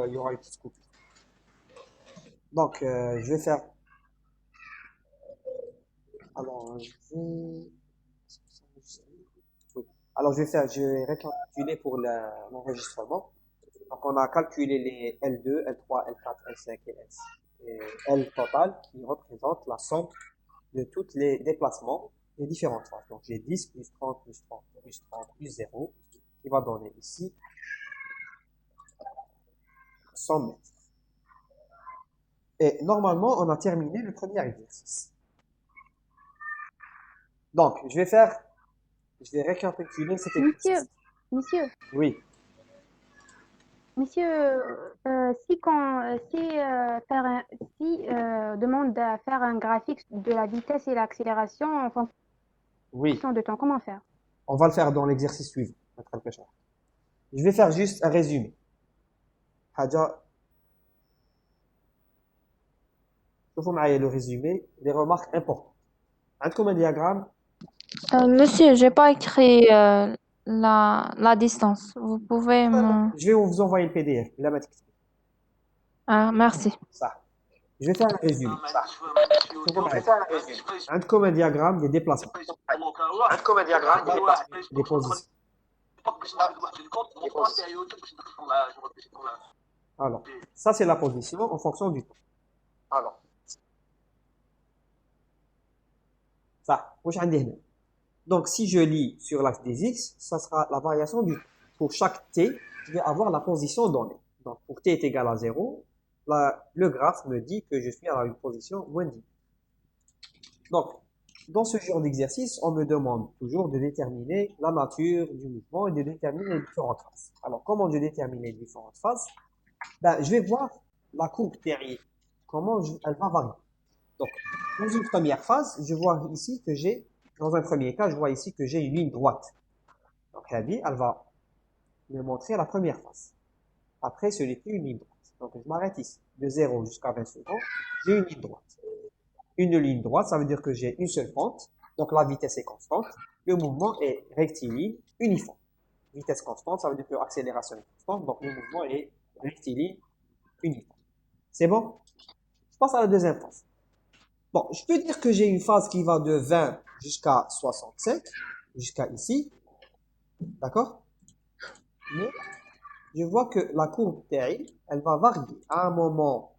il y aura une petite coupure. Donc, je vais faire. Alors, je vais. Oui. Alors, je vais récapituler pour l'enregistrement. Donc, on a calculé les L2, L3, L4, L5 et L6. Et L total qui représente la somme de tous les déplacements des différentes phases. Donc, j'ai 10 plus 30 plus 30 plus 30 plus 0 qui va donner ici 100 mètres. Et normalement, on a terminé le premier exercice. Donc, je vais récapituler cet Monsieur, exercice. monsieur, Oui, monsieur, si demande à faire un graphique de la vitesse et l'accélération en oui. fonction de temps, comment faire? On va le faire dans l'exercice suivant. Je vais faire juste un résumé. حاجة شوفوا معايا le résumé, les remarques importantes. عندكم un diagramme. Monsieur, j'ai pas écrit la distance. Vous pouvez me... Je vais vous envoyer le PDF. là ما تكتبي. Ah, merci. صح. Je vais faire un résumé. شوفوا معايا. عندكم un diagramme des déplacements. Des positions. Alors, ça c'est la position en fonction du temps. Ça, واش عندي هنا. Donc, si je lis sur l'axe des X, ça sera la variation du temps. Pour chaque T, je vais avoir la position donnée. Donc, pour T est égal à 0, le graphe me dit que je suis à une position moins 10. Donc, dans ce genre d'exercice, on me demande toujours de déterminer la nature du mouvement et de déterminer les différentes phases. Alors, comment je détermine les différentes phases? Ben, je vais voir la courbe Terrier. Elle va varier. Donc, dans une première phase, je vois ici que dans un premier cas, je vois ici que j'ai une ligne droite. Donc, elle va me montrer la première phase. Après, ce n'est plus une ligne droite. Donc, je m'arrête ici. De 0 jusqu'à 20 secondes, j'ai une ligne droite. Une ligne droite, ça veut dire que j'ai une seule pente. Donc, la vitesse est constante. Le mouvement est rectiligne, uniforme. Vitesse constante, ça veut dire que l'accélération est constante. Donc, le mouvement est rectiligne, uniforme. C'est bon? Je passe à la deuxième phase. Bon, je peux dire que j'ai une phase qui va de 20 jusqu'à 65, jusqu'à ici. D'accord? Mais je vois que la courbe TI, elle va varier. À un moment,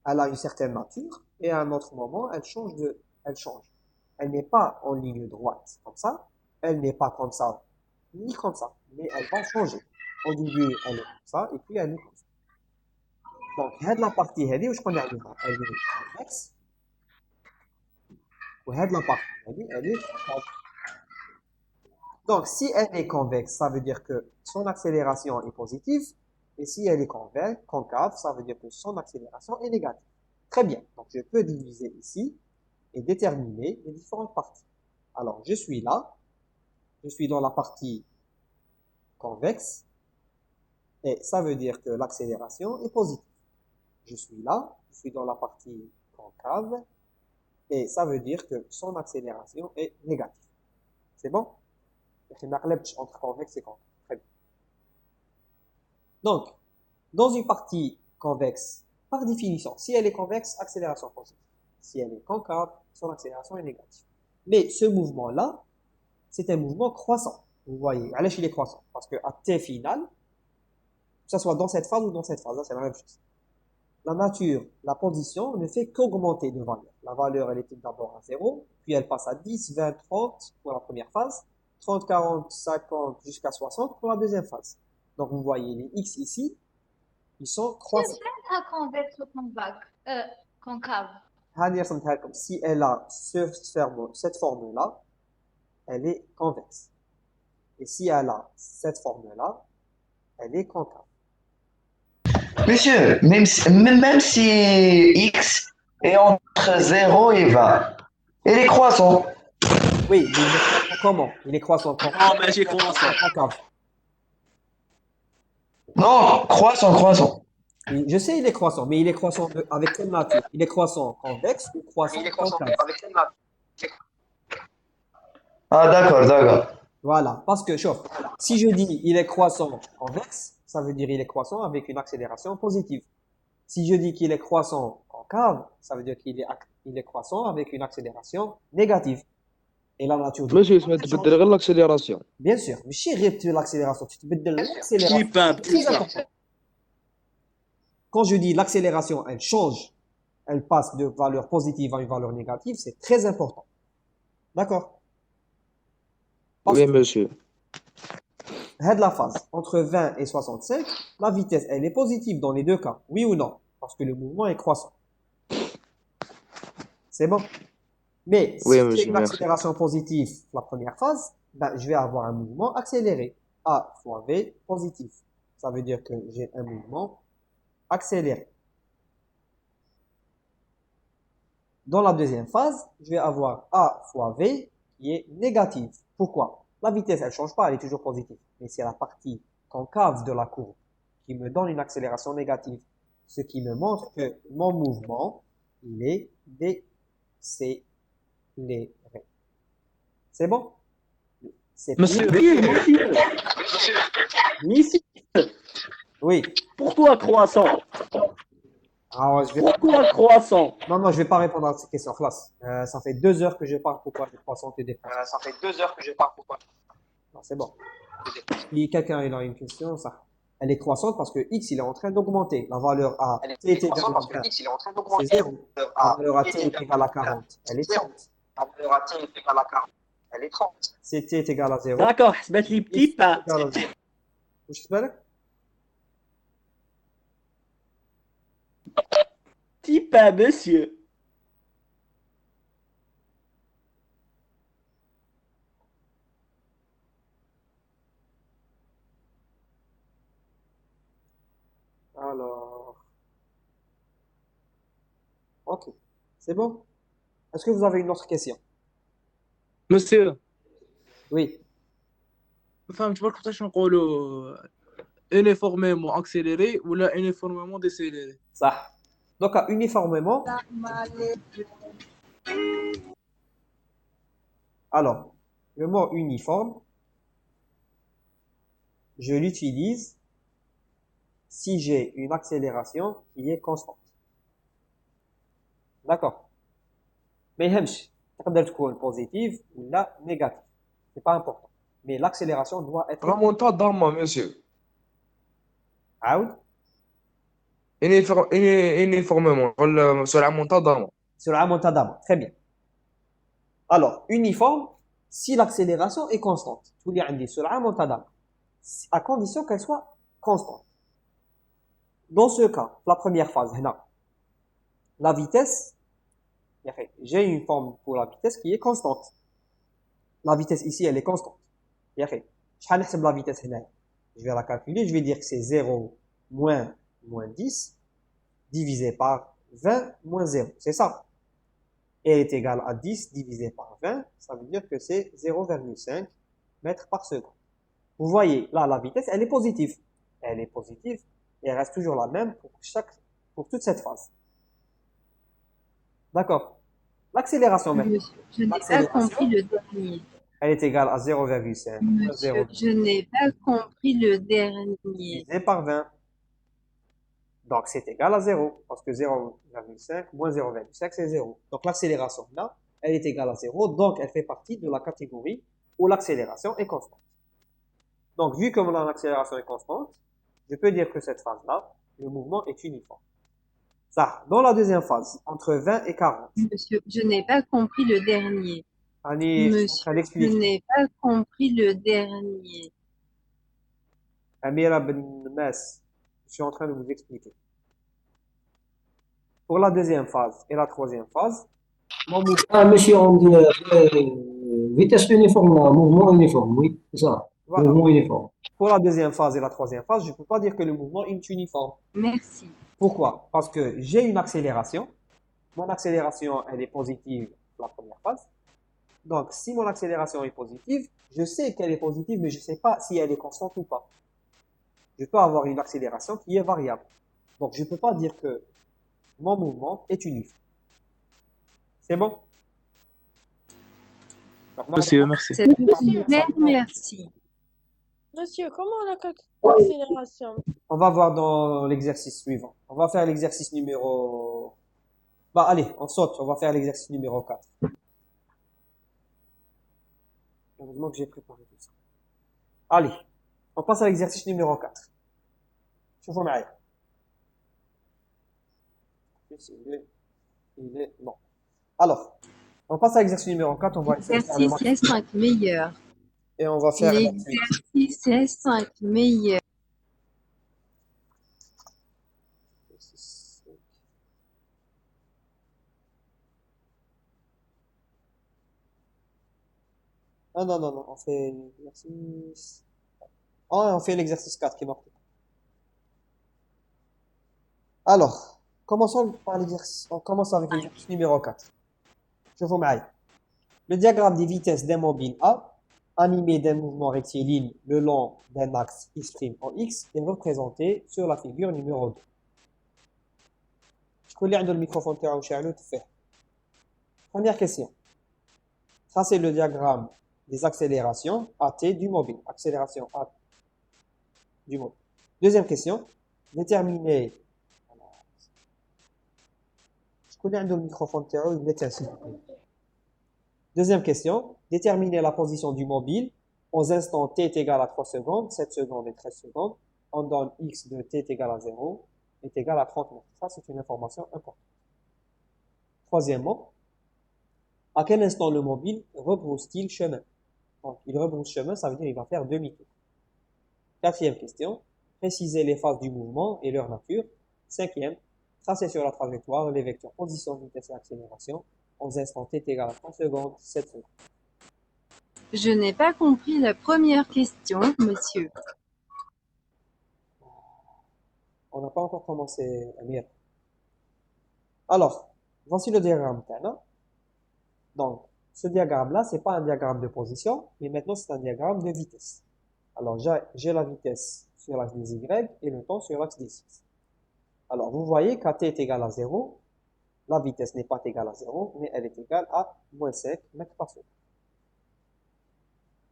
elle a une certaine nature, et à un autre moment, elle change. Elle n'est pas en ligne droite comme ça, elle n'est pas comme ça, ni comme ça, mais elle va changer. Au début, elle est comme ça, et puis elle est comme ça. Donc, هاد la partie هذه واش قلنا عليها؟ elle est convexe, وهاد la partie هذه elle est concave. Donc, si elle est convexe, ça veut dire que son accélération est positive. Et si elle est concave, ça veut dire que son accélération est négative. Très bien. Donc, je peux diviser ici et déterminer les différentes parties. Alors, je suis là. Je suis dans la partie convexe. Et ça veut dire que l'accélération est positive. Je suis là. Je suis dans la partie concave. Et ça veut dire que son accélération est négative. C'est bon? Entre convexe et concave. Très bien. Donc, dans une partie convexe, par définition, si elle est convexe, accélération positive. Si elle est concave, son accélération est négative. Mais ce mouvement-là, c'est un mouvement croissant. Vous voyez, allez chez les croissants. Parce que à t final, que ce soit dans cette phase ou dans cette phase, là, c'est la même chose. La nature, la position ne fait qu'augmenter de valeur. La valeur, elle était d'abord à 0, puis elle passe à 10, 20, 30 pour la première phase, 30, 40, 50 jusqu'à 60 pour la deuxième phase. Donc vous voyez les x ici, ils sont croissants. C'est convexe ou concave. Si elle a cette forme-là, elle est convexe. Et si elle a cette forme-là, elle est concave. Monsieur, même si X est entre 0 et 20, il est croissant. Oui, mais il est croissant comment? Il est croissant comment? Non, mais j'ai commencé. Concave. Non, croissant. Je sais, il est croissant, mais il est croissant avec quelle nature? Il est croissant convexe ou croissant concave? Ah, d'accord. Voilà, parce que, chauffe, si je dis il est croissant convexe, ça veut dire qu'il est croissant avec une accélération positive. Si je dis qu'il est croissant concave, ça veut dire il est croissant avec une accélération négative. Et la nature du ماشي mouvement, اسمها elle تبدل change. غير l'accélération. Bien sûr, ماشي غير l'accélération, tu تبدل l'accélération. Type 1, Très important. Quand je dis l'accélération, elle change, elle passe de valeur positive à une valeur négative, c'est très important. D'accord? Parce Oui, que monsieur. de la phase entre 20 et 65, la vitesse, elle est positive dans les deux cas. Oui ou non? Parce que le mouvement est croissant. C'est bon? Mais si Oui, j'ai monsieur, une merci. accélération positive la première phase, ben, je vais avoir un mouvement accéléré. A fois V positif. Ça veut dire que j'ai un mouvement accéléré. Dans la deuxième phase, je vais avoir A fois V qui est négative. Pourquoi? La vitesse, elle change pas, elle est toujours positive. Mais c'est la partie concave de la courbe qui me donne une accélération négative. Ce qui me montre que mon mouvement, il est décéléré. C'est bon? C'est Monsieur, plus... monsieur, monsieur, Oui. pourquoi croissant? Alors, je vais... Pourquoi croissant? Non, je vais pas répondre à cette question, classe. Ça fait 2 heures que je parle pourquoi je croissante et décroissante. Ça fait 2 heures que je parle pourquoi. Non, c'est bon. Si quelqu'un il a une question, ça. Elle est croissante parce que X, il est en train d'augmenter. La valeur A, Elle T est est égale croissante à parce que 20. X, il est en train C'est d'augmenter. 0. La A, valeur à T T est est égale à 40. Elle est 30. La valeur à T est égale à 40. Elle est 30. Si T est égal à 0. D'accord, حسبت لي X type est 1. égal à 0. واش بالك؟ Type 1, monsieur. Alors. Ok. C'est bon? Est-ce que vous avez une autre question? Monsieur, Oui. ما فهمتش برك كيفاش نقولوا uniformément accéléré ولا uniformément décéléré. Ça. Donc, uniformément. Alors, le mot uniforme, je l'utilise si j'ai une accélération qui est constante. D'accord. Mais يهمش تقدر تكون positive ou la négative. C'est pas important. Mais l'accélération doit être Remontada, monsieur. عاود Uniformément. ولا سرعة منتظمة. sur la منتظمة. Très bien. Alors, uniforme si l'accélération est constante. تولي عندي سرعة منتظمة. À condition qu'elle soit constante. Dans ce cas, la première phase, هنا, la vitesse, j'ai une forme pour la vitesse qui est constante. La vitesse ici, elle est constante. شحال نحسب la vitesse هنا? Je vais la calculer, je vais dire que c'est 0 moins 10 divisé par 20 moins 0. C'est ça. Et elle est égale à 10 divisé par 20, ça veut dire que c'est 0,5 mètres par seconde. Vous voyez, là, la vitesse, elle est positive. Elle est positive et elle reste toujours la même pour toute cette phase. D'accord. L'accélération maintenant. Monsieur, je n'ai pas compris le dernier. Elle est égale à 0,5 Monsieur, je n'ai pas compris le dernier. divisé par 20. Donc, c'est égal à 0, parce que 0,5 moins 0,5, c'est 0. Donc, l'accélération, là, elle est égale à 0, donc elle fait partie de la catégorie où l'accélération est constante. Donc, vu que l'accélération est constante, je peux dire que cette phase-là, le mouvement est uniforme. Ça, dans la deuxième phase, entre 20 et 40. Monsieur, je n'ai pas compris le dernier. Allez, je suis en Monsieur, train je d'expliquer. n'ai pas compris le dernier. Amira Ben Mas, je suis en train de vous expliquer. Pour la deuxième phase et la troisième phase, mon mouvement, Ah, monsieur, on dit vitesse uniforme, mouvement uniforme, oui, c'est ça, voilà. mouvement uniforme. Pour la deuxième phase et la troisième phase, je ne peux pas dire que le mouvement est uniforme. Merci. Pourquoi? Parce que j'ai une accélération. Mon accélération, elle est positive pour la première phase. Donc, si mon accélération est positive, je sais qu'elle est positive, mais je ne sais pas si elle est constante ou pas. Je peux avoir une accélération qui est variable. Donc, je ne peux pas dire que mon mouvement est uniforme. C'est bon? Donc, Monsieur, merci. C'est super, merci. Monsieur, comment on a l'accélération? On va voir dans l'exercice suivant. On va faire l'exercice numéro... Bah allez, on saute. On va faire l'exercice numéro 4. Heureusement que j'ai préparé tout ça. Allez, on passe à l'exercice numéro 4. شوفوا معايا. Non. Alors, on passe à l'exercice numéro 4. On va essayer de faire le L'exercice maximum. est 5 meilleurs. Et on va faire la suite. L'exercice est 5 meilleurs. Ah non, non, non, on fait l'exercice... Ah, on fait l'exercice 4 qui est marqué. Alors, commençons par l'exercice. On commence avec l'exercice numéro 4. Je vous معايا. Le diagramme des vitesses d'un mobile A, animé d'un mouvement rectiligne le long d'un axe x' en x, est représenté sur la figure numéro 2. شكون اللي عنده الميكروفون تاعو شاعل وتفاح. Première question. Tracez le diagramme des accélérations AT du mobile. Accélération AT du mobile. Deuxième question. Déterminez. شكون اللي عنده الميكروفون تاعو يبدا s'il vous plaît. Deuxième question. Déterminez la position du mobile aux instants t est égal à 3 secondes, 7 secondes et 13 secondes. On donne x de t est égal à 0 est égal à 30 mètres. Ça, c'est une information importante. Troisièmement, à quel instant le mobile rebrousse-t-il chemin? Donc, il rebrousse chemin, ça veut dire qu'il va faire demi-tour. Quatrième question. Précisez les phases du mouvement et leur nature. Cinquième. Tracez sur la trajectoire les vecteurs position, vitesse et accélération aux instants t est égal à 30 secondes, 7 secondes. Je n'ai pas compris la première question, monsieur. On n'a pas encore commencé, Amir. Alors, voici le diagramme Tana. Donc, ce diagramme-là, c'est pas un diagramme de position, mais maintenant c'est un diagramme de vitesse. Alors, j'ai la vitesse sur l'axe des Y et le temps sur l'axe des X. Alors, vous voyez qu'à t est égal à 0, la vitesse n'est pas égale à 0, mais elle est égale à moins 5 mètres par seconde.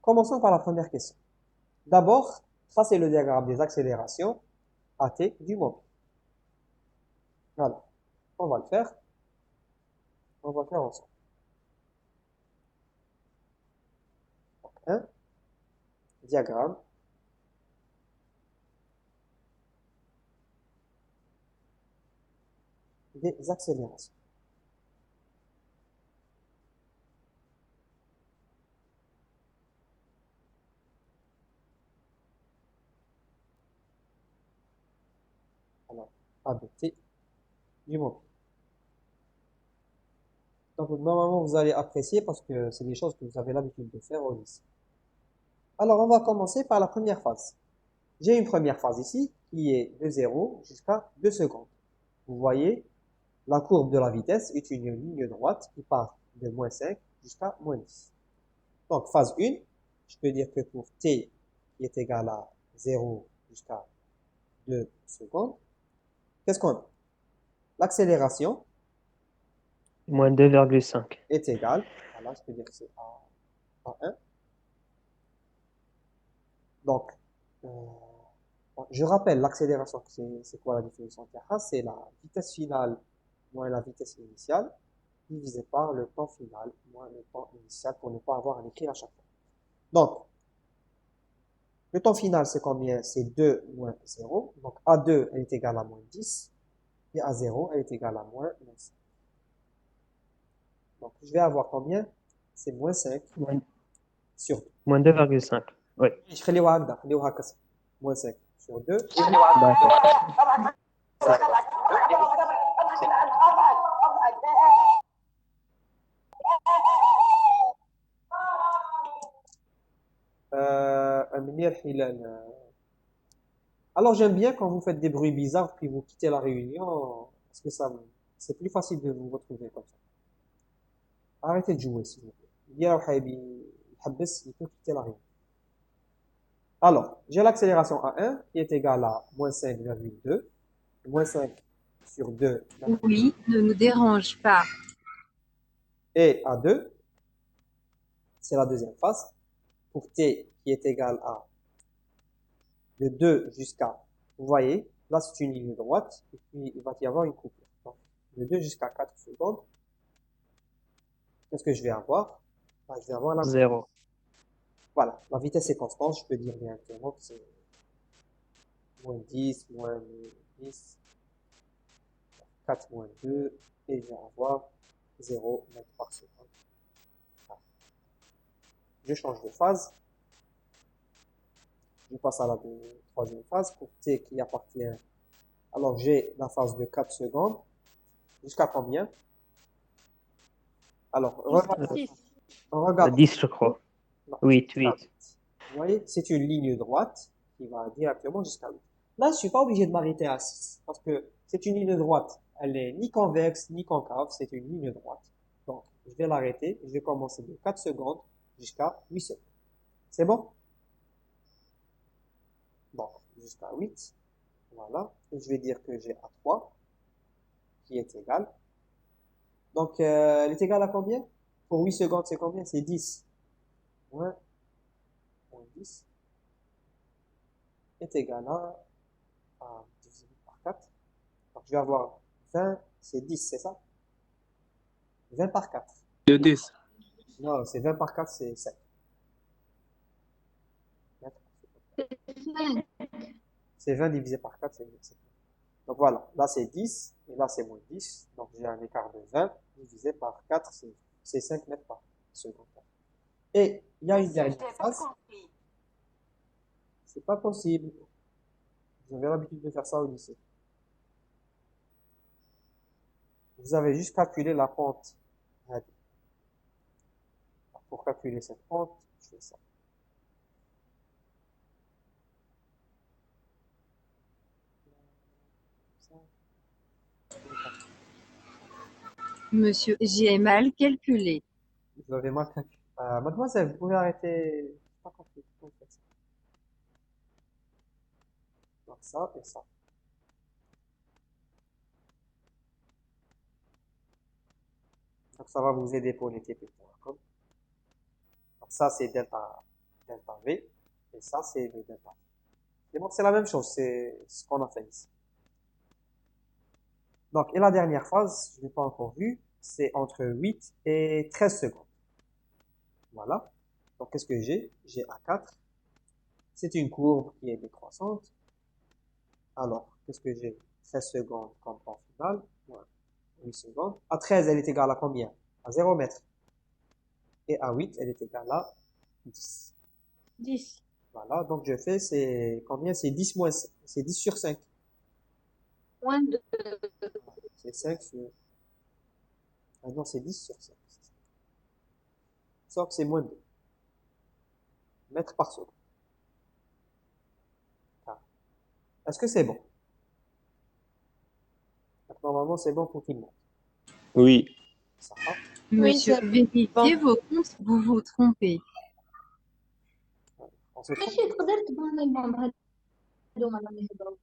Commençons par la première question. D'abord, tracez le diagramme des accélérations AT du mobile. Voilà. On va le faire. On va le faire ensemble. Donc, 1. Diagramme. Des accélérations. Alors, A de t du mobile. Donc, normalement, vous allez apprécier parce que c'est des choses que vous avez l'habitude de faire au lycée. Alors, on va commencer par la première phase. J'ai une première phase ici qui est de 0 jusqu'à 2 secondes. Vous voyez, la courbe de la vitesse est une ligne droite qui part de moins 5 jusqu'à moins 10. Donc, phase 1, je peux dire que pour t qui est égal à 0 jusqu'à 2 secondes, qu'est-ce qu'on a? L'accélération Moins 2,5. est égale, voilà, je peux dire que c'est à 1. Donc, je rappelle l'accélération, c'est quoi la définition de c'est la vitesse finale moins la vitesse initiale divisé par le temps final moins le temps initial pour ne pas avoir à l'écrire à chaque fois. Donc, le temps final, c'est combien? C'est 2 moins 0. Donc, A2, elle est égale à moins 10. Et A0, elle est égale à moins 5. Donc, je vais avoir combien? C'est moins 5 sur 2. Moins 2,5. Oui. Je vais moins 5 sur 2. D'accord. Alors j'aime bien quand vous faites des bruits bizarres puis vous quittez la réunion parce que c'est plus facile de vous retrouver comme ça. Arrêtez de jouer s'il vous plaît. Il peut quitter la réunion. Alors, j'ai l'accélération A1 qui est égale à moins 5,2. Moins 5 sur 2. Oui, ne nous dérange pas. Et A2, c'est la deuxième phase. Pour t qui est égal à de 2 jusqu'à, vous voyez, là c'est une ligne droite, et puis il va y avoir une coupure. Donc, de 2 jusqu'à 4 secondes, qu'est-ce que je vais avoir? Ben, je vais avoir la, 0. voilà, la vitesse est constante, je peux dire directement que c'est moins 10, moins 10, 4 moins 2, et je vais avoir 0 mètres par seconde. Voilà. Je change de phase. Je passe à la troisième phase pour t qui appartient. Alors, j'ai la phase de 4 secondes. Jusqu'à combien? Alors, regarde. 10, je crois. Non, 8, jusqu'à 8. 8. Vous voyez, c'est une ligne droite qui va directement jusqu'à 8. Là, je suis pas obligé de m'arrêter à 6 parce que c'est une ligne droite. Elle est ni convexe ni concave, c'est une ligne droite. Donc, je vais l'arrêter. Je vais commencer de 4 secondes jusqu'à 8 secondes. C'est bon? Donc, jusqu'à 8. Voilà. Et je vais dire que j'ai A3 qui est égal. Donc, elle est égale à combien? Pour 8 secondes, c'est combien? C'est 10. Moins 10 est égal à divisé par 4. Donc, je vais avoir 20, c'est 10, c'est ça? 20 par 4. De 10. Non, c'est 20 par 4, c'est 7. C'est 20 divisé par 4, c'est 7. Donc voilà, là c'est 10, et là c'est moins 10. Donc j'ai un écart de 20 divisé par 4, c'est 5 mètres par seconde. Et il y a une dernière phase. C'est pas possible. Vous avez l'habitude de faire ça au lycée. Vous avez juste calculé la pente. Pour calculer cette pente, je fais ça. Monsieur, j'ai mal calculé. Vous avez mal calculé. Mademoiselle, vous pouvez arrêter. J'ai pas compris. Pourquoi vous faites ça? Donc ça et ça. Donc ça va vous aider pour les TP.com. Donc ça c'est delta V et ça c'est le delta V. Et donc c'est la même chose, c'est ce qu'on a fait ici. Donc et la dernière phase, je l'ai pas encore vue, c'est entre 8 et 13 secondes. Voilà. Donc qu'est-ce que j'ai? J'ai A4. C'est une courbe qui est décroissante. Alors, qu'est-ce que j'ai? 13 secondes comme temps final. Ouais. 8 secondes. À 13, elle est égale à combien? À 0 mètre. Et à 8, elle est égale à 10. 10. Voilà, donc je fais, c'est combien? C'est 10 moins, c'est 10 sur 5. Moins 2. C'est 5 sur, ah non, c'est 10 sur 5. Sauf que c'est moins 2 mètres par seconde. Ah. Est-ce que c'est bon? Donc, normalement, c'est bon pour tout le monde. Oui. Ça va? Monsieur, vérifiez vos comptes, vous vous trompez. On se trompe. ماشي تقدر تبان لهم هادوما اللي يهضروا.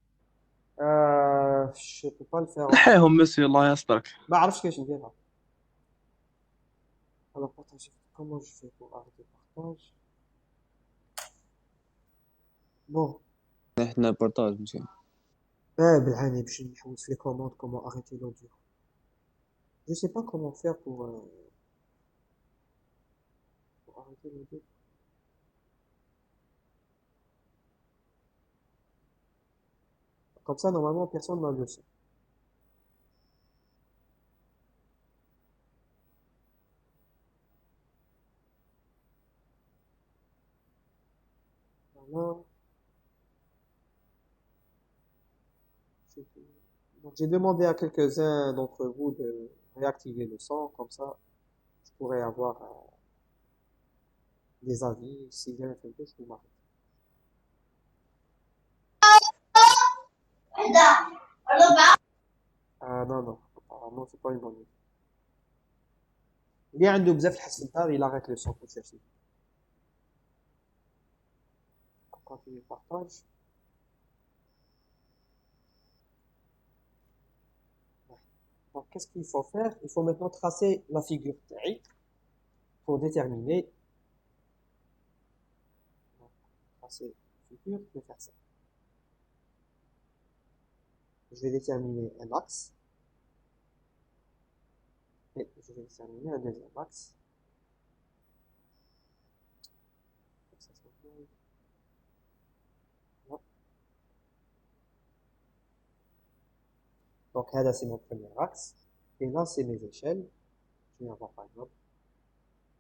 Je peux pas le faire. نحيهم مسيو الله يسترك. ما عرفتش كيفاش نديرها. Alors, partager. Comment je fais pour arrêter le partage? Bon. احنا بارطاج مسيو. بالعاني باش نحوس في les commandes, comment arrêter l'audio. Je sais pas comment faire pour arrêter l'audio. Comme ça, normalement, personne n'a le son. Voilà. Donc, j'ai demandé à quelques-uns d'entre vous de réactiver le son, comme ça, je pourrais avoir des avis. Si jamais quelque chose, je vous m'arrête. Non, non, apparemment, c'est pas une bonne idée. اللي عنده بزاف الحسنتار il arrête le son pour chercher. Quand il partage. Donc, qu'est-ce qu'il faut faire? Il faut maintenant tracer la figure TI pour déterminer. Donc, tracer la figure, je vais faire ça. je vais déterminer un axe. Et je vais déterminer un deuxième axe. Donc, là, c'est mon premier axe. Et là, c'est mes échelles. Je vais avoir par exemple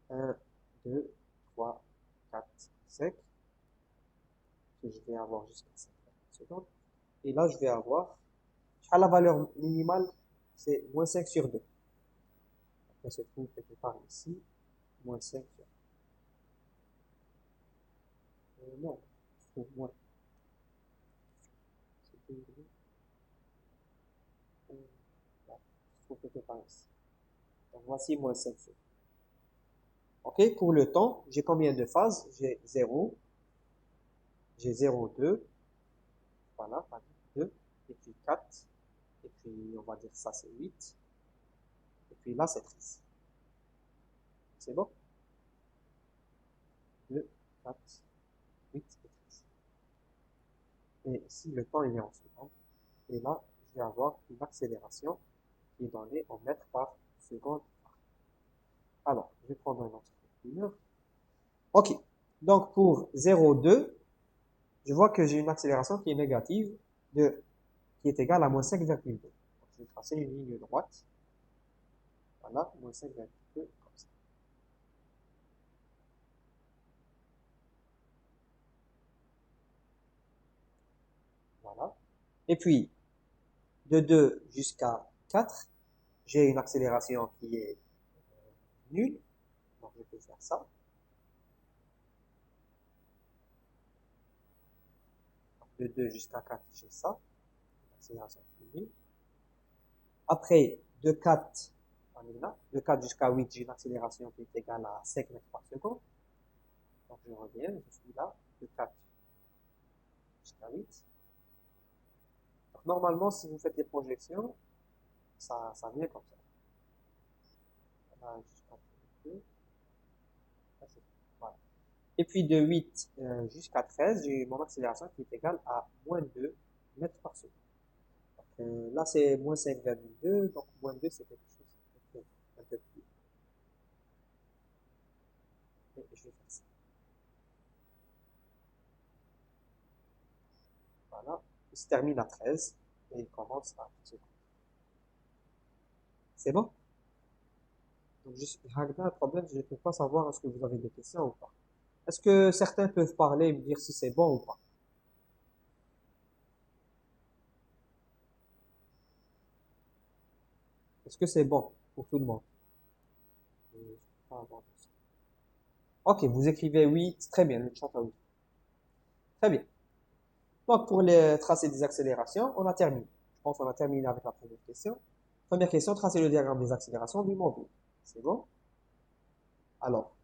1, 2, 3, 4, 5. Que je vais avoir jusqu'à 5 secondes. Et là, je vais avoir, la valeur minimale, c'est moins 5 sur 2. Ça se trouve quelque part ici, moins 5 sur 2. Non, je trouve moins. C'est là, je trouve quelque part ici. Donc, voici moins 5 sur 2. Ok, pour le temps, j'ai combien de phases? J'ai 0, j'ai 0, 2, voilà, 2, et puis 4, et puis on va dire ça c'est 8, et puis là c'est 13. C'est bon? 2, 4, 8 et 13. Et ici le temps il est en secondes, et là je vais avoir une accélération qui est donnée en mètres par seconde. Alors, je vais prendre un autre calculateur. Ok, donc pour 0, 2, je vois que j'ai une accélération qui est négative, qui est égale à moins 5,2. Je vais tracer une ligne droite. Voilà, moins 5,2, comme ça. Voilà. Et puis, de 2 jusqu'à 4, j'ai une accélération qui est nulle. Donc, je peux faire ça. De 2 jusqu'à 4, j'ai ça. Accélération qui est nulle. Après, de 4, on est là. De 4 jusqu'à 8, j'ai une accélération qui est égale à 5 mètres par seconde. Donc, je reviens, je suis là. De 4 jusqu'à 8. Donc, normalement, si vous faites les projections, ça vient comme ça. Voilà, jusqu'à 2. Voilà. Et puis de 8 jusqu'à 13, j'ai mon accélération qui est égale à moins 2 mètres par seconde. Donc, là, c'est moins 5,2, donc moins 2, c'est quelque chose un peu plus. Et je vais faire ça. Voilà. Il se termine à 13 et il commence à 10 secondes. C'est bon? Donc, un problème, je ne peux pas savoir est-ce que vous avez des questions ou pas. Est-ce que certains peuvent parler et me dire si c'est bon ou pas? Est-ce que c'est bon pour tout le monde? Ok, vous écrivez oui, c'est très bien, le chat a oui. Très bien. Donc, pour les tracer des accélérations, on a terminé. Je pense qu'on a terminé avec la première question. Première question, tracer le diagramme des accélérations du mobile. C'est bon? Alors,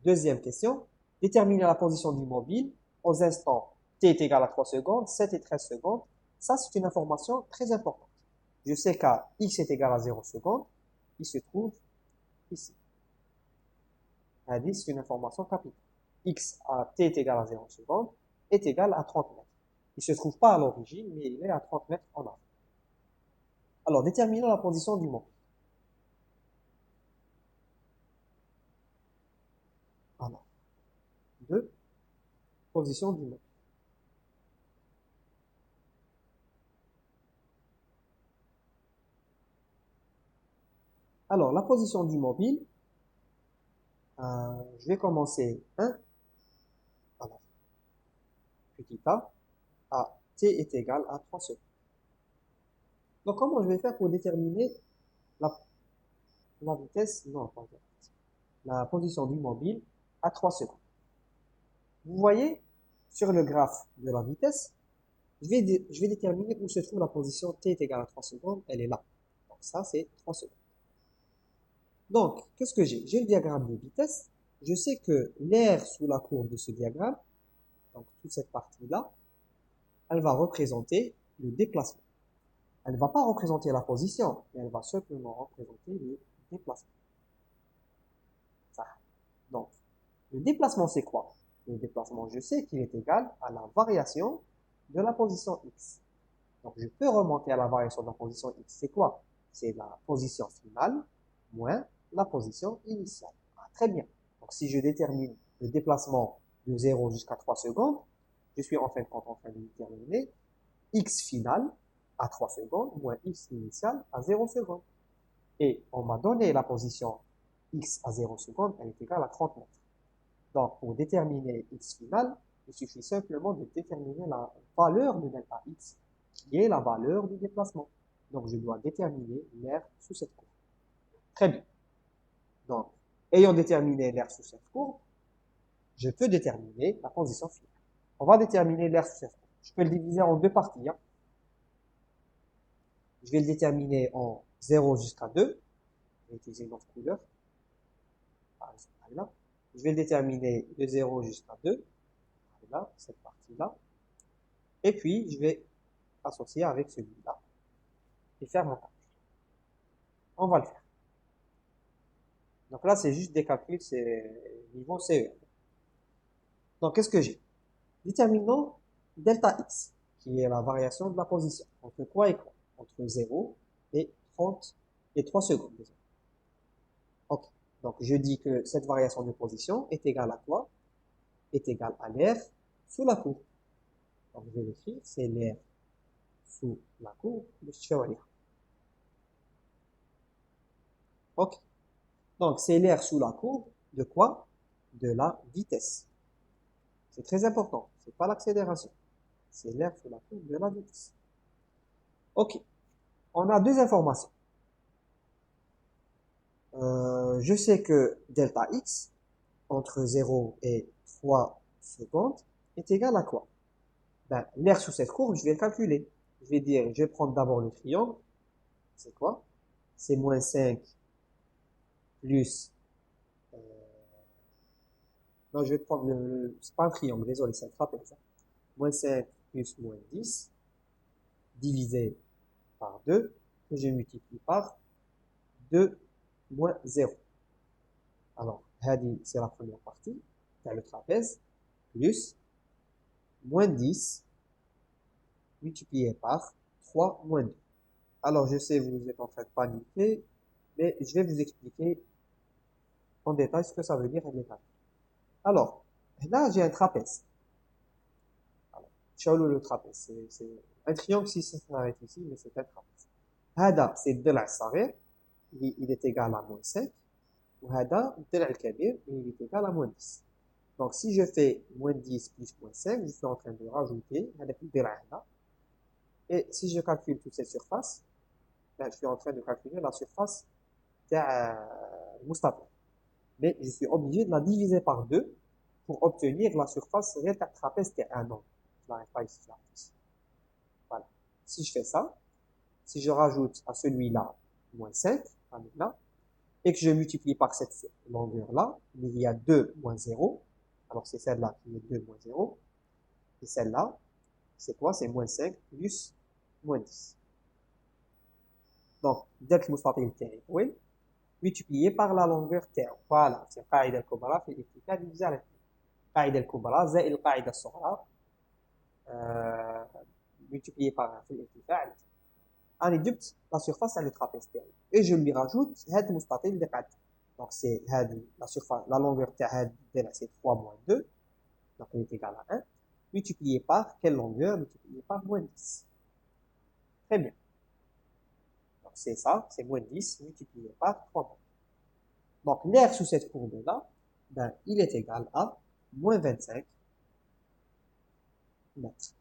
deuxième question, déterminer la position du mobile aux instants t est égal à 3 secondes, 7 et 13 secondes. Ça, c'est une information très importante. Je sais qu'à x est égal à 0 secondes, il se trouve ici. C'est une information capitale. X à t est égal à 0 secondes est égal à 30 mètres. Il ne se trouve pas à l'origine, mais il est à 30 mètres en avant. Alors, déterminons la position du mobile. Alors, 2, position du mobile. Alors, la position du mobile, je vais commencer 1, alors, petit a, à t est égal à 3 secondes. Donc, comment je vais faire pour déterminer la vitesse, non, pas la vitesse, la position du mobile à 3 secondes? Vous voyez, sur le graphe de la vitesse, je vais déterminer où se trouve la position t est égal à 3 secondes, elle est là. Donc, ça, c'est 3 secondes. Donc, qu'est-ce que j'ai? J'ai le diagramme de vitesse. Je sais que l'aire sous la courbe de ce diagramme, donc toute cette partie-là, elle va représenter le déplacement. Elle ne va pas représenter la position, mais elle va simplement représenter le déplacement. Ça. Donc, le déplacement, c'est quoi? Le déplacement, je sais qu'il est égal à la variation de la position x. Donc, je peux remonter à la variation de la position x. C'est quoi? C'est la position finale moins la position initiale. Ah, très bien. Donc, si je détermine le déplacement de 0 jusqu'à 3 secondes, je suis en fin de compte en train de déterminer x final à 3 secondes moins x initial à 0 secondes. Et on m'a donné la position x à 0 secondes, elle est égale à 30 mètres. Donc, pour déterminer x final, il suffit simplement de déterminer la valeur de delta x, qui est la valeur du déplacement. Donc, je dois déterminer l'aire sous cette courbe. Très bien. Donc, ayant déterminé l'aire sous cette courbe, je peux déterminer la position finale. On va déterminer l'aire sous cette courbe. Je peux le diviser en deux parties. Hein. Je vais le déterminer en 0 jusqu'à 2. Je vais utiliser une autre couleur. Par exemple, là. Je vais le déterminer de 0 jusqu'à 2. Là, cette partie-là. Et puis, je vais associer avec celui-là. Et faire mon calcul. On va le faire. Donc là, c'est juste des calculs, c'est niveau CE. Donc, qu'est-ce que j'ai? Déterminons delta x, qui est la variation de la position. Entre quoi et quoi? Entre 0 et 30 et 3 secondes. Ok. Donc, je dis que cette variation de position est égale à quoi? Est égale à l'aire sous la courbe. Donc, je vais l'écrire, c'est l'aire sous la courbe de Chevalier. Ok. Donc, c'est l'aire sous la courbe de quoi? De la vitesse. C'est très important. C'est pas l'accélération. C'est l'aire sous la courbe de la vitesse. Ok. On a deux informations. Je sais que delta x entre 0 et 3 secondes est égal à quoi? Ben, l'aire sous cette courbe, je vais le calculer. Je vais dire, je vais prendre d'abord le triangle. C'est quoi? C'est moins 5 plus... non, je vais prendre c'est pas un triangle, désolé, c'est un trapèze. Moins 5 plus moins 10 divisé par 2, que je multiplie par 2 moins 0. Alors, c'est la première partie, c'est le trapèze, plus moins 10 multiplié par 3 moins 2. Alors, je sais, vous êtes en train de paniquer, mais je vais vous expliquer en détail ce que ça veut dire avec les calculs. Alors, là, j'ai un trapèze. Alors, le trapèze, c'est un triangle si ça s'arrête ici, mais c'est un trapèze. Hada, c'est الضلع الصغير, il est égal à moins 5. وهذا الضلع الكبير, il est égal à moins 10. Donc, si je fais moins 10 plus moins 5, je suis en train de rajouter هذاك الضلع هذا. Et si je calcule toute cette surface, ben, je suis en train de calculer la surface تاع المستطيل. Mais je suis obligé de la diviser par 2 pour obtenir la surface réelle تاع trapèze تاع un angle. Je n'arrive pas ici, là. Voilà. Si je fais ça, si je rajoute à celui-là moins 5, là, et que je multiplie par cette longueur-là, il y a 2 moins 0. Alors c'est celle-là qui est 2 moins 0. Et celle-là, c'est quoi? C'est moins 5 plus moins 10. Donc, dès que المستطيل تاعي طويل, multiplié par la longueur تاعو. Voilà, c'est القاعدة الكبرى في الارتفاع divisé على 2. القاعدة الكبرى زائد القاعدة الصغرى multiplié par الارتفاع. أنا جبت la surface à le trapèze تاعي. Et je lui rajoute هاد المستطيل اللي قاعد. Donc c'est la surface, la longueur تاع هاد الضلع c'est 3 moins 2. Donc il est égal à 1. Multiplié par quelle longueur? Multiplié par moins 10. Très bien. Donc c'est ça, c'est moins 10 multiplié par 3. Donc l'aire sous cette courbe-là, ben, il est égal à moins 25 mètres.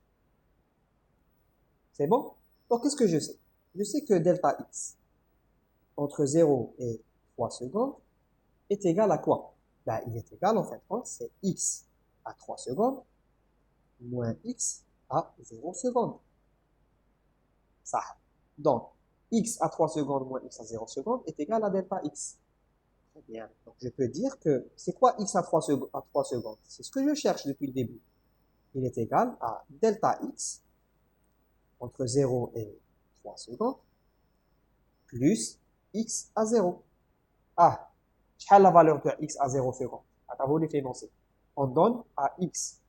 C'est bon? Donc qu'est-ce que je sais? Je sais que delta x entre 0 et 3 secondes est égal à quoi? Ben, il est égal, en fait, c'est x à 3 secondes moins x à 0 secondes. Ça. Donc, x à 3 secondes moins x à 0 secondes est égal à delta x. Très bien. Donc, je peux dire que c'est quoi x à 3 secondes? C'est ce que je cherche depuis le début. Il est égal à delta x entre 0 et 3 secondes plus x à 0. Ah, quelle est la valeur de x à 0 secondes? Attends, les énoncer. On donne à x,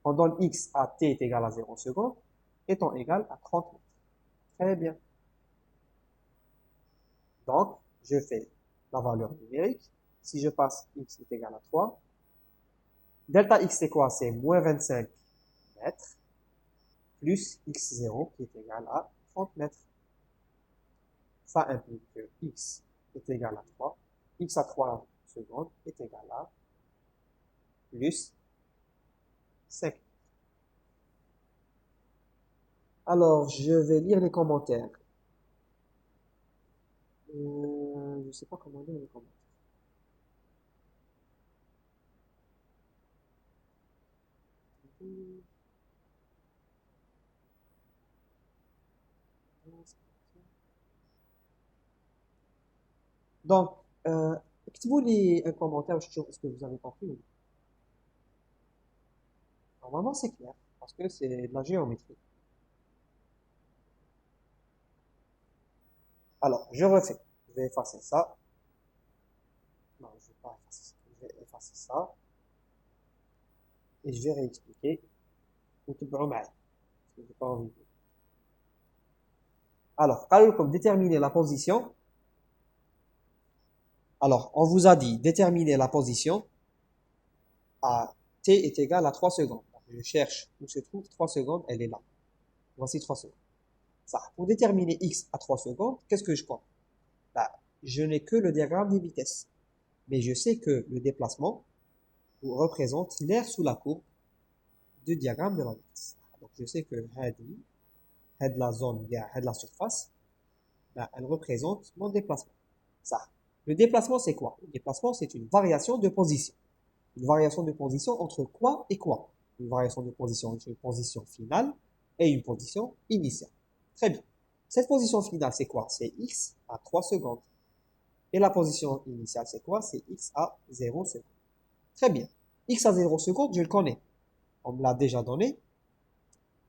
on donne x à t est égal à 0 secondes étant égal à 30 mètres. Très bien. Donc, je fais la valeur numérique. Si je passe x est égal à 3, delta x c'est quoi? C'est moins 25 mètres plus x0 qui est égal à 30 mètres. Ça implique que x est égal à 3. X à 3 secondes est égal à plus 5. Alors, je vais lire les commentaires. Je ne sais pas comment lire les commentaires. Donc, écrivez-vous un commentaire sur ce que vous avez compris. Normalement, c'est clair, parce que c'est de la géométrie. Alors, je refais. Je vais effacer ça. Non, je ne vais pas effacer ça. Je vais effacer ça. Et je vais réexpliquer. وتبعوا معي. Parce que j'ai pas envie de... Alors, comme déterminer la position. Alors, on vous a dit déterminer la position à t est égal à 3 secondes. Donc, je cherche où se trouve 3 secondes, elle est là. Voici 3 secondes. Ça, pour déterminer x à 3 secondes, qu'est-ce que je prends? Bah, je n'ai que le diagramme des vitesses. Mais je sais que le déplacement représente l'aire sous la courbe du diagramme de la vitesse. Donc, je sais que la zone, la surface, bah, elle représente mon déplacement. Ça. Le déplacement, c'est quoi? Le déplacement, c'est une variation de position. Une variation de position entre quoi et quoi? Une variation de position entre une position finale et une position initiale. Très bien. Cette position finale, c'est quoi? C'est x à 3 secondes. Et la position initiale, c'est quoi? C'est x à 0 secondes. Très bien. X à 0 secondes, je le connais. On me l'a déjà donné.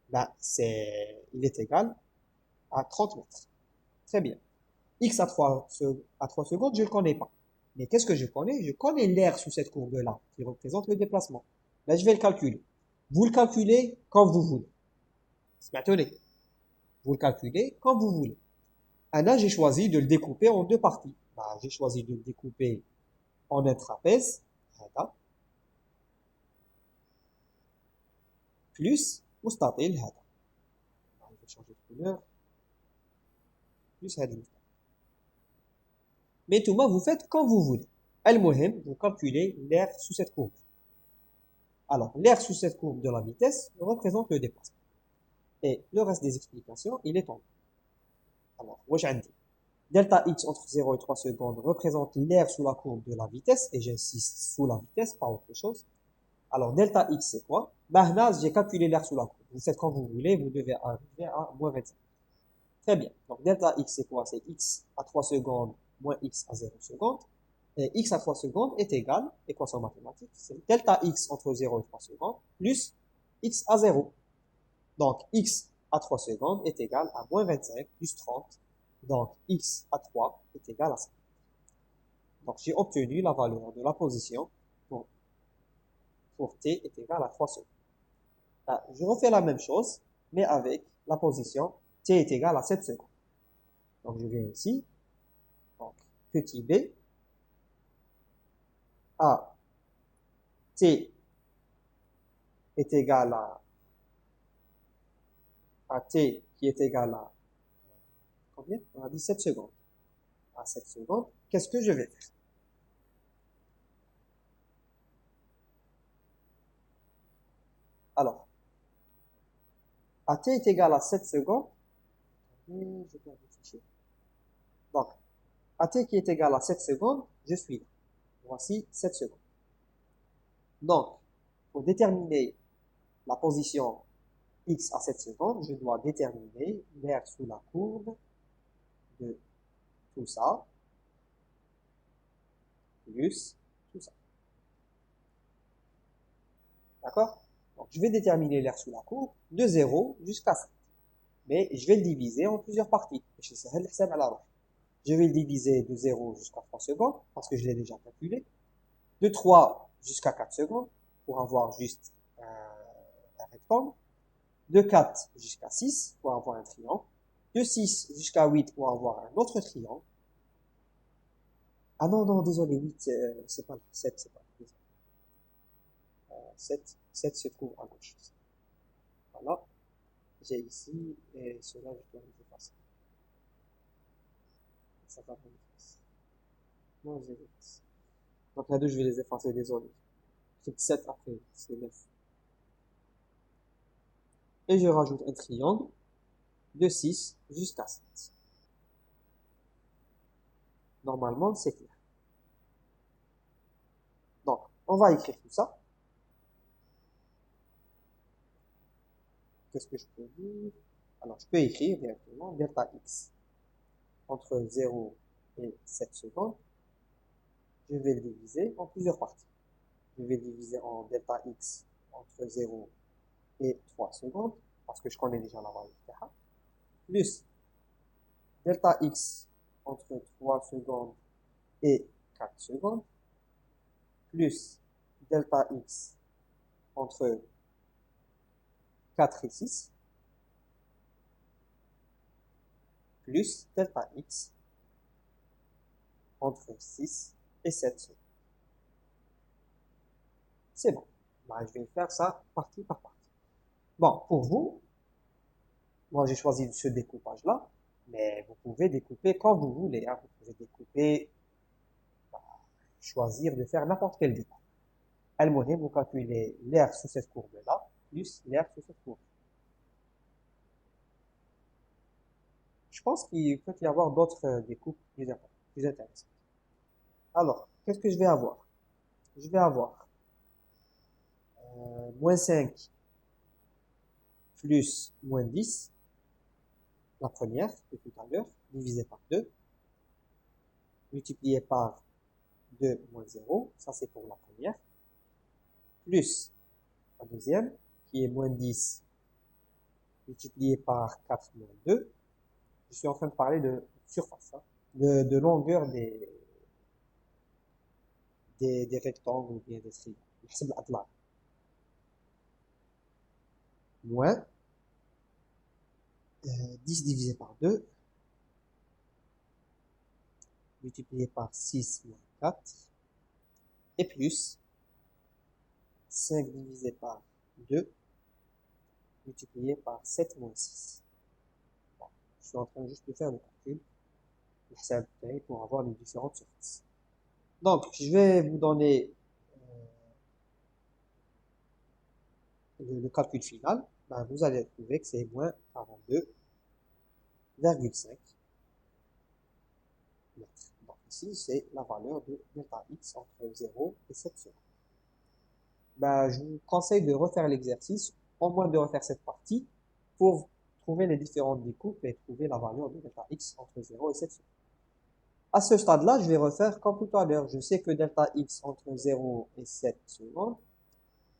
Ben, il est égal à 30 mètres. Très bien. X à 3 secondes, je ne le connais pas. Mais qu'est-ce que je connais? Je connais l'aire sous cette courbe-là, qui représente le déplacement. Là, je vais le calculer. Vous le calculez quand vous voulez. Maintenant, vous le calculez quand vous voulez. Là, j'ai choisi de le découper en deux parties. J'ai choisi de le découper en un trapèze. Voilà. Plus مستطيل هذا. Je vais changer de couleur. Plus هذا. Mais tout vous faites quand vous voulez. المهم, vous calculez l'aire sous cette courbe. Alors, l'aire sous cette courbe de la vitesse représente le déplacement. Et le reste des explications, il est en bas. Alors, واش عندي? Delta x entre 0 et 3 secondes représente l'aire sous la courbe de la vitesse, et j'insiste sous la vitesse, pas autre chose. Alors, delta x, c'est quoi? J'ai calculé l'aire sous la courbe. Vous faites quand vous voulez, vous devez arriver à moins 25. Très bien. Donc, delta x, c'est quoi? C'est x à 3 secondes moins x à 0 secondes. Et x à 3 secondes est égal, équation mathématique, c'est delta x entre 0 et 3 secondes plus x à 0. Donc, x à 3 secondes est égal à moins 25 plus 30. Donc, x à 3 est égal à 5. Donc, j'ai obtenu la valeur de la position pour t est égal à 3 secondes. Je refais la même chose, mais avec la position t est égal à 7 secondes. Donc, je viens ici. Donc, petit b à t est égal à t qui est égal à combien? On a dit 7 secondes. À 7 secondes, qu'est-ce que je vais faire? Alors, à t est égal à 7 secondes. Donc, à t qui est égal à 7 secondes, je suis là. Voici 7 secondes. Donc, pour déterminer la position x à 7 secondes, je dois déterminer l'aire sous la courbe de tout ça, plus tout ça. D'accord? Donc, je vais déterminer l'aire sous la courbe de 0 jusqu'à 7. Mais je vais le diviser en plusieurs parties. Je vais le diviser de 0 jusqu'à 3 secondes, parce que je l'ai déjà calculé. De 3 jusqu'à 4 secondes, pour avoir juste un rectangle. De 4 jusqu'à 6, pour avoir un triangle. De 6 jusqu'à 8 pour avoir un autre triangle. Ah non, non, désolé, 8, c'est pas là. 7, c'est pas là. 7 se trouve à gauche. Voilà. J'ai ici, et cela, je dois les effacer. Ça va pas effacer. Non, je les efface. Donc, là deux, je vais les effacer, désolé. C'est 7 après, c'est 9. Et je rajoute un triangle de 6 jusqu'à 7. Normalement, c'est clair. Donc, on va écrire tout ça. Qu'est-ce que je peux dire? Alors, je peux écrire directement delta x entre 0 et 7 secondes. Je vais le diviser en plusieurs parties. Je vais diviser en delta x entre 0 et 3 secondes, parce que je connais déjà la valeur de θ, plus delta x entre 3 secondes et 4 secondes, plus delta x entre 4 et 6, plus delta x entre 6 et 7 secondes. C'est bon. Bah, je vais faire ça partie par partie. Bon, pour vous, moi j'ai choisi ce découpage-là, mais vous pouvez découper comme vous voulez. Hein. Vous pouvez découper, choisir de faire n'importe quel découpe. Al-Mohim, vous calculez l'air sous cette courbe-là, plus l'air sous cette courbe. Je pense qu'il peut y avoir d'autres découpes plus intéressantes. Alors, qu'est-ce que je vais avoir? Je vais avoir moins 5 plus moins 10, la première de tout à l'heure, divisé par 2, multiplié par 2 moins 0, ça c'est pour la première, plus la deuxième, qui est moins 10, multiplié par 4 moins 2. Je suis en train de parler de surface, hein, de longueur des rectangles ou bien des triangles. Moins 10 divisé par 2, multiplié par 6 moins 4, et plus 5 divisé par 2, multiplié par 7 moins 6. Bon, je suis en train juste de faire le calcul pour avoir les différentes surfaces. Donc, je vais vous donner le calcul final. Ben, vous allez trouver que c'est moins 42,5 mètres. Donc, ici, c'est la valeur de delta x entre 0 et 7 secondes. Ben, je vous conseille de refaire l'exercice, au moins de refaire cette partie, pour trouver les différentes découpes et trouver la valeur de delta x entre 0 et 7 secondes. À ce stade-là, je vais refaire comme tout à l'heure. Je sais que delta x entre 0 et 7 secondes,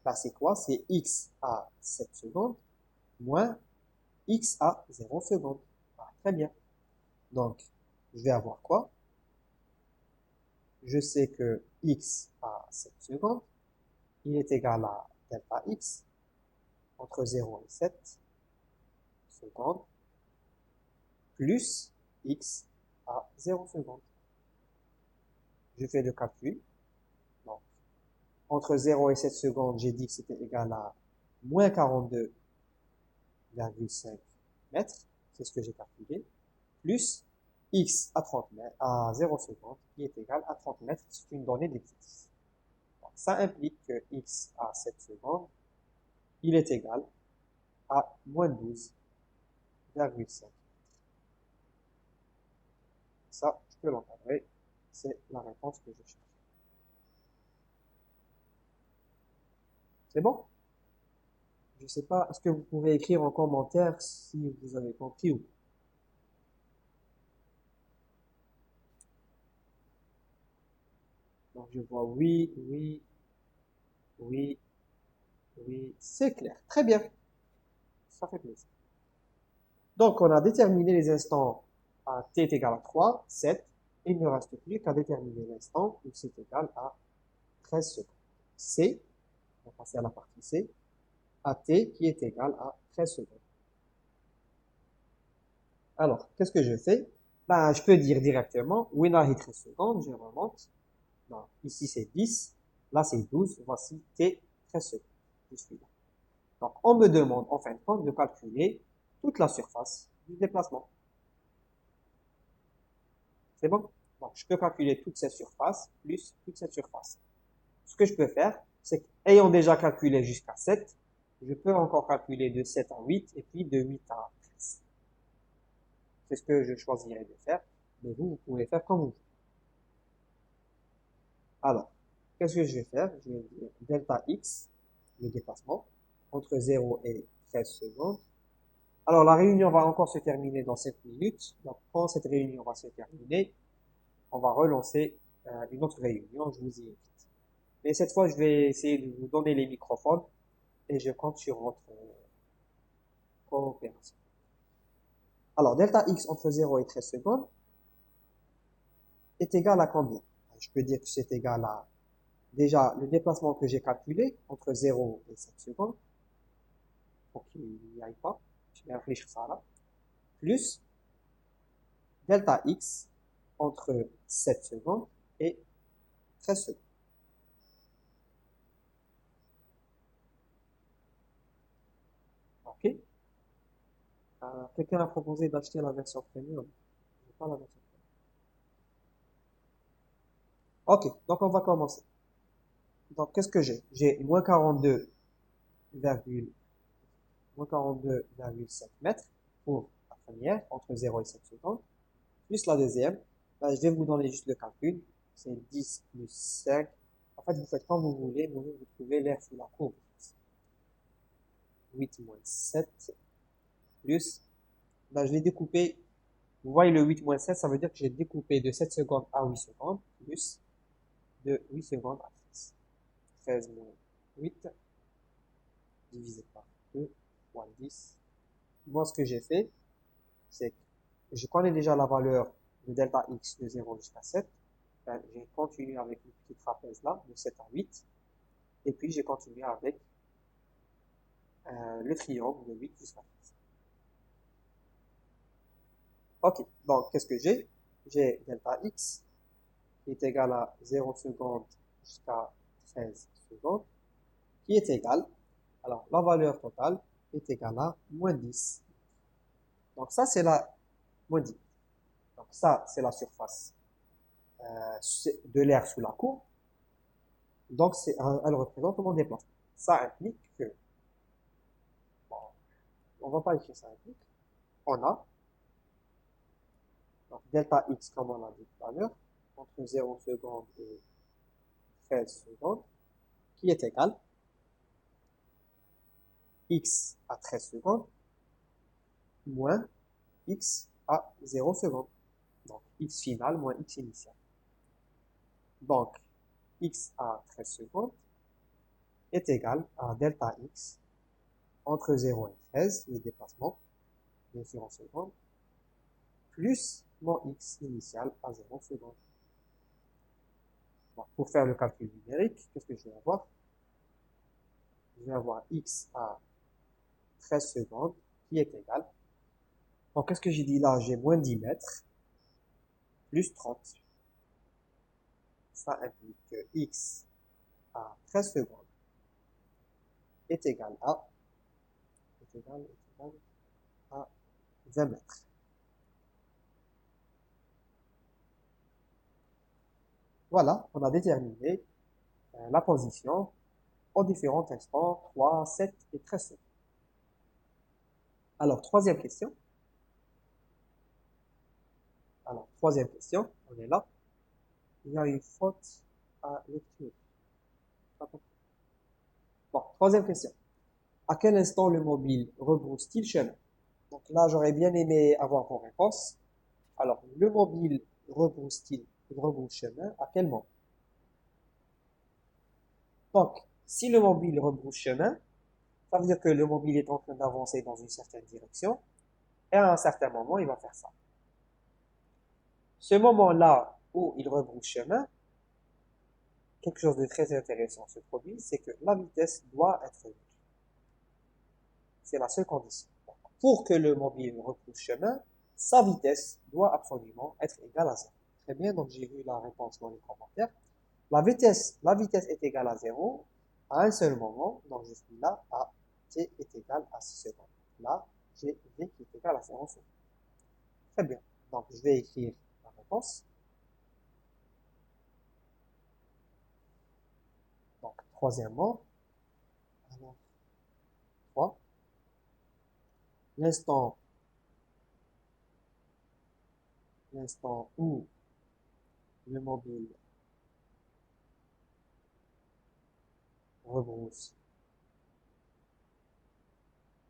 ben c'est quoi? C'est x à 7 secondes moins x à 0 secondes. Ah, très bien. Donc, je vais avoir quoi? Je sais que x à 7 secondes, il est égal à delta x entre 0 et 7 secondes plus x à 0 secondes. Je fais le calcul. Donc, entre 0 et 7 secondes, j'ai dit que c'était égal à moins 42,5 mètres. C'est ce que j'ai calculé. Plus x à 30 mètres, à 0 secondes, qui est égal à 30 mètres. C'est une donnée d'exercice. Donc, ça implique que x à 7 secondes, il est égal à moins 12,5. Ça, je peux l'encadrer. C'est la réponse que je cherche. C'est bon? Je ne sais pas, est-ce que vous pouvez écrire en commentaire si vous avez compris ou pas? Donc, je vois oui, oui, oui, oui, c'est clair. Très bien. Ça fait plaisir. Donc, on a déterminé les instants à t est égal à 3, 7, et il ne reste plus qu'à déterminer l'instant où c'est égal à 13 secondes. C, on va passer à la partie C, à t qui est égal à 13 secondes. Alors, qu'est-ce que je fais? Ben, je peux dire directement, Wina est 13 secondes, je remonte. Donc, ici c'est 10, là c'est 12, voici T 13 secondes. Je suis là. Donc, on me demande en fin de compte de calculer toute la surface du déplacement. C'est bon? Donc, je peux calculer toute cette surface plus toute cette surface. Ce que je peux faire, c'est qu'ayant déjà calculé jusqu'à 7, je peux encore calculer de 7 à 8 et puis de 8 à 13. C'est ce que je choisirais de faire, mais vous pouvez faire comme vous voulez. Alors, qu'est-ce que je vais faire? Je vais dire delta x, le déplacement, entre 0 et 13 secondes. Alors, la réunion va encore se terminer dans 7 minutes. Donc, quand cette réunion va se terminer, on va relancer une autre réunion, je vous y invite. Mais cette fois, je vais essayer de vous donner les microphones et je compte sur votre coopération. Alors, delta x entre 0 et 13 secondes est égal à combien? Je peux dire que c'est égal à, déjà, le déplacement que j'ai calculé entre 0 et 7 secondes, pour qu'il n'y aille pas, je vais réfléchir ça là, plus delta x entre 7 secondes et 13 secondes. Ok? Quelqu'un a proposé d'acheter la version premium. Je n'ai pas la version premium. Ok, donc on va commencer. Donc, qu'est-ce que j'ai? J'ai moins 42,7 mètres pour la première, entre 0 et 7 secondes, plus la deuxième. Là, je vais vous donner juste le calcul. C'est 10 plus 5. En fait, vous faites comme vous voulez, vous trouvez l'air sous la courbe. 8 moins 7 plus, ben, je l'ai découpé. Vous voyez le 8 moins 7, ça veut dire que j'ai découpé de 7 secondes à 8 secondes, plus de 8 secondes à 13. 13 moins 8, divisé par 2, fois 10. Moi, ce que j'ai fait, c'est que je connais déjà la valeur de delta x de 0 jusqu'à 7. Ben, j'ai continué avec une petite trapèze là, de 7 à 8. Et puis, j'ai continué avec le triangle de 8 jusqu'à 13. Ok, donc qu'est-ce que j'ai? J'ai delta x qui est égal à 0 secondes jusqu'à 13 secondes, qui est égal, alors la valeur totale est égale à moins 10. Donc ça, c'est la moins 10. Donc ça, c'est la surface de l'air sous la courbe. Donc elle représente mon déplacement. Ça implique que, bon, on va pas écrire ça implique, on a donc delta x comme on a dit tout à l'heure, entre 0 secondes et 13 secondes, qui est égal x à 13 secondes moins x à 0 secondes. Donc x final moins x initial. Donc x à 13 secondes est égal à delta x entre 0 et 13, le déplacement, bien sûr en secondes, plus mon x initial à 0 secondes. Bon, pour faire le calcul numérique, qu'est-ce que je vais avoir? Je vais avoir x à 13 secondes qui est égal. Donc, qu'est-ce que j'ai dit là? J'ai moins 10 mètres plus 30. Ça implique que x à 13 secondes est égal à, à 20 mètres. Voilà, on a déterminé la position aux différents instants 3, 7 et 13 secondes. Alors, troisième question. Alors, troisième question, on est là. Il y a une faute à lecture. Bon, troisième question. À quel instant le mobile rebrousse-t-il chemin? Donc là, j'aurais bien aimé avoir vos réponses. Alors, le mobile rebrousse chemin à quel moment? Donc, si le mobile rebrousse chemin, ça veut dire que le mobile est en train d'avancer dans une certaine direction, et à un certain moment, il va faire ça. Ce moment-là où il rebrousse chemin, quelque chose de très intéressant se produit, c'est que la vitesse doit être nulle. C'est la seule condition. Donc, pour que le mobile rebrousse chemin, sa vitesse doit absolument être égale à 0. Très bien, donc j'ai vu la réponse dans les commentaires. La vitesse est égale à 0 à un seul moment, donc je suis là à t est égal à 6 secondes. Là, j'ai v qui est égal à 0 secondes. Très bien, donc je vais écrire la réponse. Donc, troisièmement, alors, 3, l'instant où le mobile rebrousse